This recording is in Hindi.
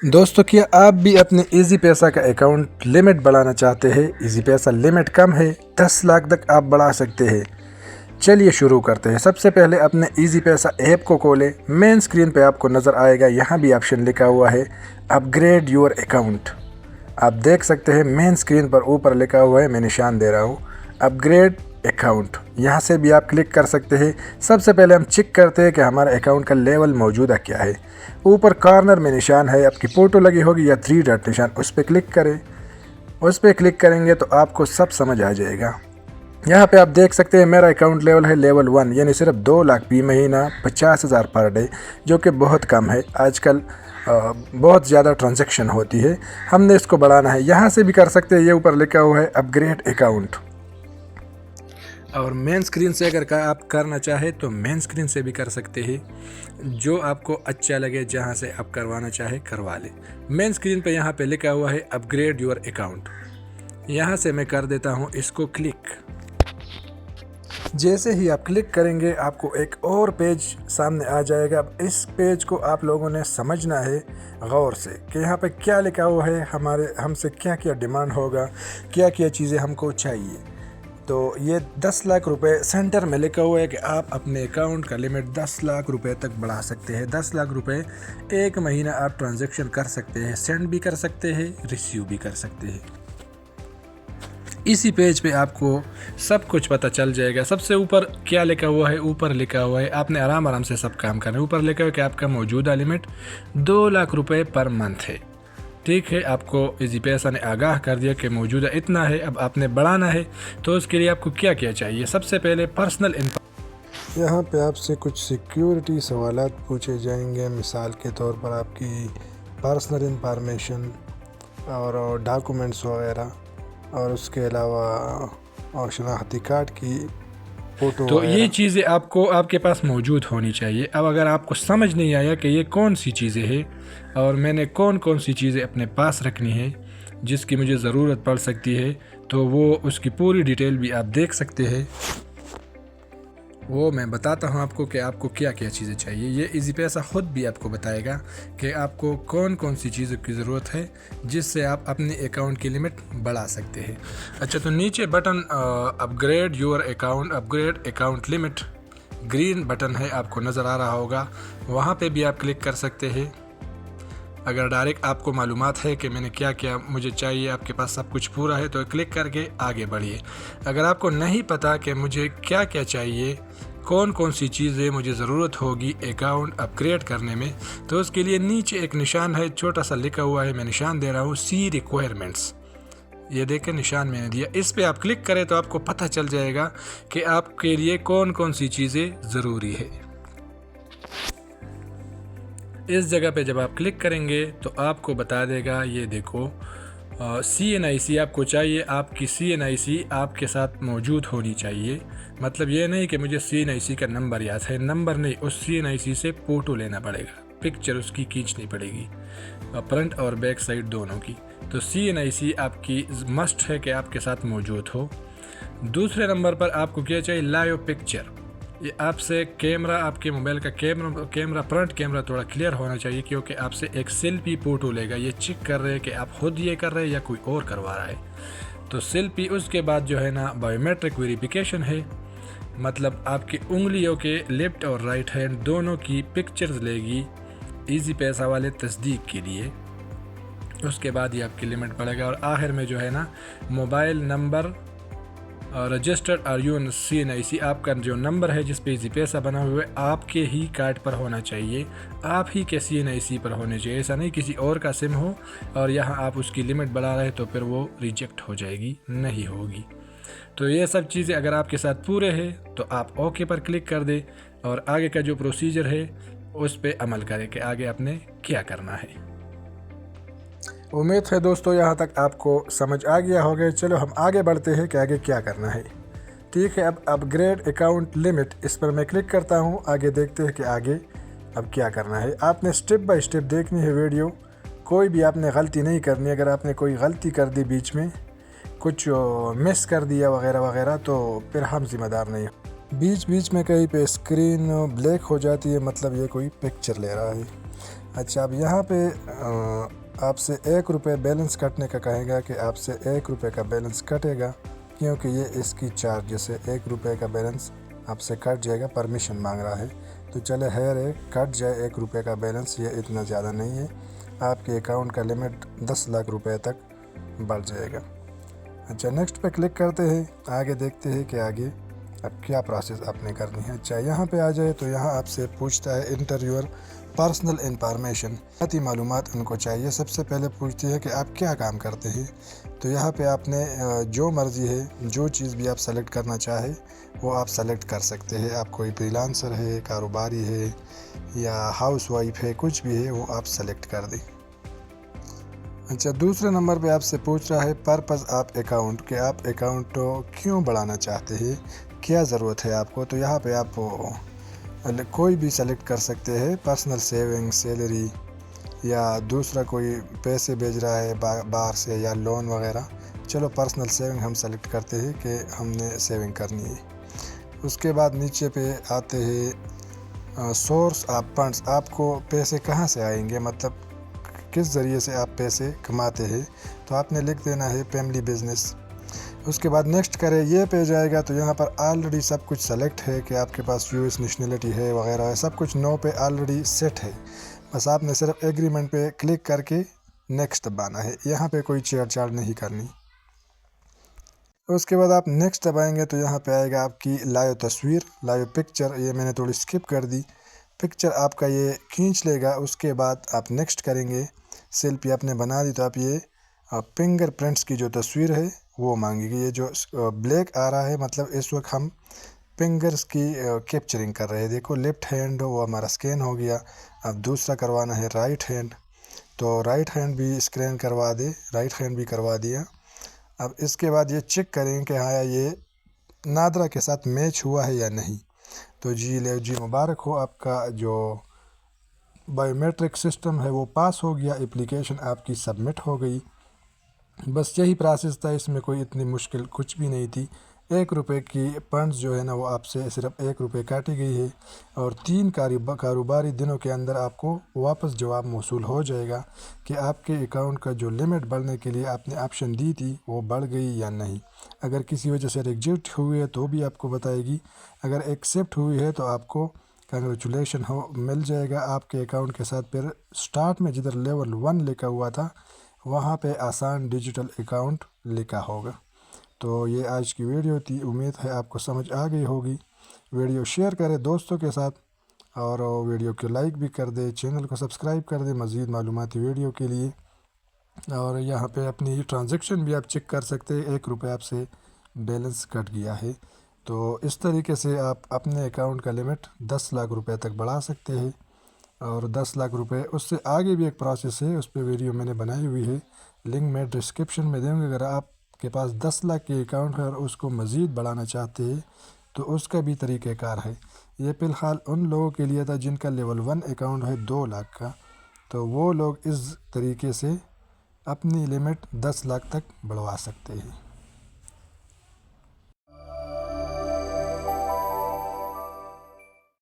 दोस्तों, क्या आप भी अपने इजी पैसा का अकाउंट लिमिट बढ़ाना चाहते हैं? इजी पैसा लिमिट कम है, 10 लाख तक आप बढ़ा सकते हैं। चलिए शुरू करते हैं। सबसे पहले अपने इजी पैसा ऐप को खोलें। मेन स्क्रीन पे आपको नज़र आएगा, यहाँ भी ऑप्शन लिखा हुआ है अपग्रेड योर अकाउंट। आप देख सकते हैं मेन स्क्रीन पर ऊपर लिखा हुआ है, मैं निशान दे रहा हूँ, अपग्रेड अकाउंट। यहाँ से भी आप क्लिक कर सकते हैं। सबसे पहले हम चेक करते हैं कि हमारे अकाउंट का लेवल मौजूदा क्या है। ऊपर कॉर्नर में निशान है, आपकी फ़ोटो लगी होगी या 3 डॉट निशान, उस पर क्लिक करें। उस पर क्लिक करेंगे तो आपको सब समझ आ जाएगा। यहाँ पे आप देख सकते हैं मेरा अकाउंट लेवल है लेवल 1, यानी सिर्फ 2 लाख फी महीना 50,000 पर डे, जो कि बहुत कम है। आजकल बहुत ज़्यादा ट्रांजैक्शन होती है, हमने इसको बढ़ाना है। यहाँ से भी कर सकते हैं, ये ऊपर लिखा हुआ है अपग्रेड अकाउंट। और मेन स्क्रीन से अगर आप करना चाहे तो मेन स्क्रीन से भी कर सकते हैं, जो आपको अच्छा लगे, जहाँ से आप करवाना चाहे करवा लें। मेन स्क्रीन पे यहाँ पे लिखा हुआ है अपग्रेड योर अकाउंट। यहाँ से मैं कर देता हूँ इसको क्लिक। जैसे ही आप क्लिक करेंगे आपको एक और पेज सामने आ जाएगा। अब इस पेज को आप लोगों ने समझना है गौर से कि यहाँ पे क्या लिखा हुआ है, हमसे क्या क्या डिमांड होगा, क्या क्या चीज़ें हमको चाहिए। तो ये 10 लाख रुपए सेंटर में लिखा हुआ है कि आप अपने अकाउंट का लिमिट 10 लाख रुपए तक बढ़ा सकते हैं। 10 लाख रुपए एक महीना आप ट्रांजैक्शन कर सकते हैं, सेंड भी कर सकते हैं, रिसीव भी कर सकते हैं। इसी पेज पे आपको सब कुछ पता चल जाएगा। सबसे ऊपर क्या लिखा हुआ है, ऊपर लिखा हुआ है आपने आराम से सब काम करना है। ऊपर लिखा हुआ है कि आपका मौजूदा लिमिट 2 लाख रुपए पर मंथ है। ठीक है, आपको इजी पैसा ने आगाह कर दिया कि मौजूदा इतना है, अब आपने बढ़ाना है। तो उसके लिए आपको क्या क्या चाहिए? सबसे पहले पर्सनल इन्फॉर्मेशन। यहाँ पे आपसे कुछ सिक्योरिटी सवालात पूछे जाएंगे, मिसाल के तौर पर आपकी पर्सनल इंफॉर्मेशन और डॉक्यूमेंट्स वगैरह, और उसके अलावा और शनाख्ती कार्ड की फ़ोटो। तो ये चीज़ें आपको आपके पास मौजूद होनी चाहिए। अब अगर आपको समझ नहीं आया कि ये कौन सी चीज़ें हैं और मैंने कौन कौन सी चीज़ें अपने पास रखनी है जिसकी मुझे ज़रूरत पड़ सकती है, तो वो उसकी पूरी डिटेल भी आप देख सकते हैं। वो मैं बताता हूँ आपको कि आपको क्या क्या चीज़ें चाहिए। ये इजी पैसा ख़ुद भी आपको बताएगा कि आपको कौन कौन सी चीज़ों की ज़रूरत है जिससे आप अपने अकाउंट की लिमिट बढ़ा सकते हैं। अच्छा, तो नीचे button upgrade your account, upgrade account limit, green button है, आपको नज़र आ रहा होगा, वहाँ पे भी आप क्लिक कर सकते हैं। अगर डायरेक्ट आपको मालूमात है कि मैंने क्या क्या मुझे चाहिए, आपके पास सब कुछ पूरा है, तो क्लिक करके आगे बढ़िए। अगर आपको नहीं पता कि मुझे क्या क्या चाहिए, कौन कौन सी चीज़ें मुझे ज़रूरत होगी अकाउंट अपग्रेड करने में, तो उसके लिए नीचे एक निशान है, छोटा सा लिखा हुआ है, मैं निशान दे रहा हूँ, सी रिक्वायरमेंट्स। ये देखें, निशान मैंने दिया, इस पर आप क्लिक करें तो आपको पता चल जाएगा कि आपके लिए कौन कौन सी चीज़ें ज़रूरी है। इस जगह पे जब आप क्लिक करेंगे तो आपको बता देगा, ये देखो CNIC आपको चाहिए, आपकी CNIC आपके साथ मौजूद होनी चाहिए। मतलब ये नहीं कि मुझे CNIC का नंबर याद है, नंबर नहीं, उस CNIC से फ़ोटो लेना पड़ेगा, पिक्चर उसकी खींचनी पड़ेगी, फ्रंट और बैक साइड दोनों की। तो CNIC आपकी मस्ट है कि आपके साथ मौजूद हो। दूसरे नंबर पर आपको क्या चाहिए, लाइव पिक्चर। ये आपसे कैमरा, आपके मोबाइल का कैमरा फ्रंट कैमरा थोड़ा क्लियर होना चाहिए, क्योंकि आपसे एक सेल्फी फ़ोटो लेगा। ये चेक कर रहे हैं कि आप खुद ये कर रहे हैं या कोई और करवा रहा है। तो सेल्फी, उसके बाद जो है ना बायोमेट्रिक वेरिफिकेशन है, मतलब आपकी उंगलियों के लेफ्ट और राइट हैंड दोनों की पिक्चर्स लेगी इजी पैसा वाले तस्दीक के लिए। उसके बाद ही आपकी लिमिट बढ़ेगा। और आखिर में जो है ना mobile number registered are you CNIC, आपका जो नंबर है जिस पे इजी पैसा बना हुआ है आपके ही कार्ड पर होना चाहिए, आप ही के CNIC पर होने चाहिए। ऐसा नहीं किसी और का सिम हो और यहाँ आप उसकी लिमिट बढ़ा रहे तो फिर वो रिजेक्ट हो जाएगी, नहीं होगी। तो ये सब चीज़ें अगर आपके साथ पूरे हैं तो आप ओके पर क्लिक कर दें और आगे का जो प्रोसीजर है उस पर अमल करें कि आगे आपने क्या करना है। उम्मीद है दोस्तों यहाँ तक आपको समझ आ गया होगा। चलो हम आगे बढ़ते हैं कि आगे क्या करना है। ठीक है, अब अपग्रेड अकाउंट लिमिट, इस पर मैं क्लिक करता हूँ। आगे देखते हैं कि आगे अब क्या करना है। आपने स्टेप बाय स्टेप देखनी है वीडियो, कोई भी आपने गलती नहीं करनी। अगर आपने कोई गलती कर दी, बीच में कुछ मिस कर दिया वगैरह वगैरह, तो फिर हम जिम्मेदार नहीं। बीच बीच में कहीं पे स्क्रीन ब्लैक हो जाती है, मतलब ये कोई पिक्चर ले रहा है। अच्छा, अब यहाँ पे आपसे 1 रुपये बैलेंस कटने का कहेगा कि आपसे 1 रुपये का बैलेंस कटेगा, क्योंकि ये इसकी चार्ज जैसे 1 रुपये का बैलेंस आपसे कट जाएगा, परमिशन मांग रहा है। तो चले खैर है, कट जाए 1 रुपये का बैलेंस, ये इतना ज़्यादा नहीं है। आपके अकाउंट का लिमिट 10 लाख रुपए तक बढ़ जाएगा। अच्छा, नेक्स्ट पे क्लिक करते हैं, आगे देखते हैं कि आगे अब क्या प्रोसेस आपने करनी है। अच्छा, यहाँ पे आ जाए तो यहाँ आपसे पूछता है इंटर योर पर्सनल इंफॉर्मेशन, ज़ाती मालूमात उनको चाहिए। सबसे पहले पूछती है कि आप क्या काम करते हैं। तो यहाँ पे आपने जो मर्ज़ी है, जो चीज़ भी आप सेलेक्ट करना चाहे वो आप सेलेक्ट कर सकते हैं। आप कोई फ्रीलांसर है, कारोबारी है या हाउस वाइफ है, कुछ भी है वो आप सेलेक्ट कर दें। अच्छा, दूसरे नंबर पे आपसे पूछ रहा है पर्पज़ ऑफ अकाउंट, कि आप अकाउंट क्यों बढ़ाना चाहते हैं, क्या ज़रूरत है आपको। तो यहाँ पे आप कोई भी सेलेक्ट कर सकते हैं, पर्सनल सेविंग, सैलरी, या दूसरा कोई पैसे भेज रहा है बाहर से या लोन वगैरह। चलो पर्सनल सेविंग हम सेलेक्ट करते हैं कि हमने सेविंग करनी है। उसके बाद नीचे पे आते हैं सोर्स ऑफ फंड्स, आपको पैसे कहाँ से आएंगे, मतलब किस ज़रिए से आप पैसे कमाते हैं। तो आपने लिख देना है फैमिली बिजनेस। उसके बाद नेक्स्ट करें, ये पेज आएगा तो यहाँ पर ऑलरेडी सब कुछ सेलेक्ट है कि आपके पास यूएस नेशनलिटी है वगैरह है, सब कुछ नो पे ऑलरेडी सेट है। बस आपने सिर्फ एग्रीमेंट पे क्लिक करके नेक्स्ट दबाना है, यहाँ पे कोई छेड़छाड़ नहीं करनी। उसके बाद आप नेक्स्ट दबाएंगे तो यहाँ पे आएगा आपकी लाइव तस्वीर, लाइव पिक्चर। ये मैंने थोड़ी स्किप कर दी, पिक्चर आपका ये खींच लेगा। उसके बाद आप नेक्स्ट करेंगे, सेल्फी आपने बना दी तो आप ये फिंगर प्रिंट्स की जो तस्वीर है वो मांगेगी। ये जो ब्लैक आ रहा है मतलब इस वक्त हम फिंगर्स की कैप्चरिंग कर रहे हैं। देखो लेफ़्ट हैंड वो हमारा स्कैन हो गया। अब दूसरा करवाना है राइट हैंड, तो राइट हैंड भी स्कैन करवा दे, राइट हैंड भी करवा दिया। अब इसके बाद ये चेक करें कि हाँ ये नादरा के साथ मैच हुआ है या नहीं। तो जी मुबारक हो, आपका जो बायोमेट्रिक सिस्टम है वो पास हो गया, एप्लीकेशन आपकी सबमिट हो गई। बस यही प्रोसेस था, इसमें कोई इतनी मुश्किल कुछ भी नहीं थी। 1 रुपये की फंड्स जो है ना वो आपसे सिर्फ 1 रुपये काटी गई है, और 3 कारोबारी दिनों के अंदर आपको वापस जवाब मौसूल हो जाएगा कि आपके अकाउंट का जो लिमिट बढ़ने के लिए आपने ऑप्शन दी थी वो बढ़ गई या नहीं। अगर किसी वजह से रिजेक्ट हुई है तो भी आपको बताएगी, अगर एक्सेप्ट हुई है तो आपको कंग्रेचुलेशन हो मिल जाएगा आपके अकाउंट के साथ। फिर स्टार्ट में जिधर लेवल 1 लिखा हुआ था वहाँ पे आसान डिजिटल अकाउंट लिखा होगा। तो ये आज की वीडियो थी, उम्मीद है आपको समझ आ गई होगी। वीडियो शेयर करें दोस्तों के साथ, और वीडियो को लाइक भी कर दे, चैनल को सब्सक्राइब कर दे मज़ीद मालूमाती वीडियो के लिए। और यहाँ पे अपनी ट्रांजैक्शन भी आप चेक कर सकते हैं, 1 रुपये आपसे बैलेंस कट गया है। तो इस तरीके से आप अपने अकाउंट का लिमिट 10 लाख रुपए तक बढ़ा सकते हैं। और 10 लाख रुपए, उससे आगे भी एक प्रोसेस है, उस पर वीडियो मैंने बनाई हुई है, लिंक मैं डिस्क्रिप्शन में दूँगा। अगर आपके पास 10 लाख की अकाउंट है और उसको मज़ीद बढ़ाना चाहते हैं तो उसका भी तरीक़ाकार है। ये फ़िलहाल उन लोगों के लिए था जिनका लेवल 1 अकाउंट है 2 लाख का, तो वो लोग इस तरीके से अपनी लिमिट 10 लाख तक बढ़वा सकते हैं।